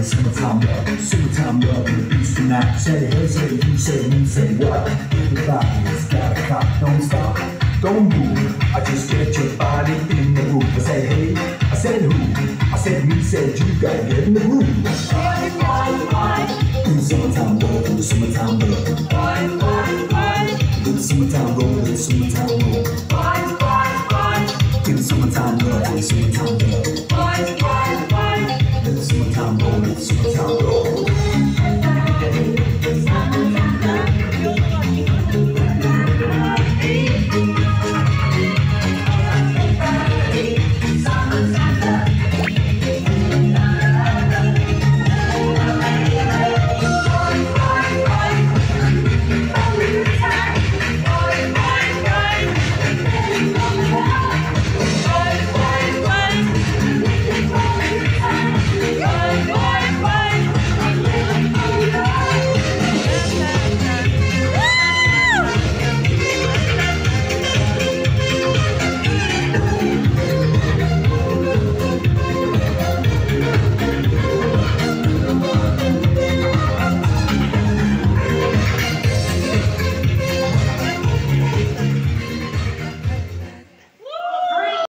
summertime love, summertime love, the beats tonight. Say hey, say you, say me, say what? Everybody's got a clock, don't stop, don't move. I just get your body in the groove. I say hey, I said who? I said me, said you, gotta get in the groove. In the summertime love, in the summertime love. In the summertime roll, in the summertime roll. In the summertime love, in the summertime love. In the summertime roll, in the summertime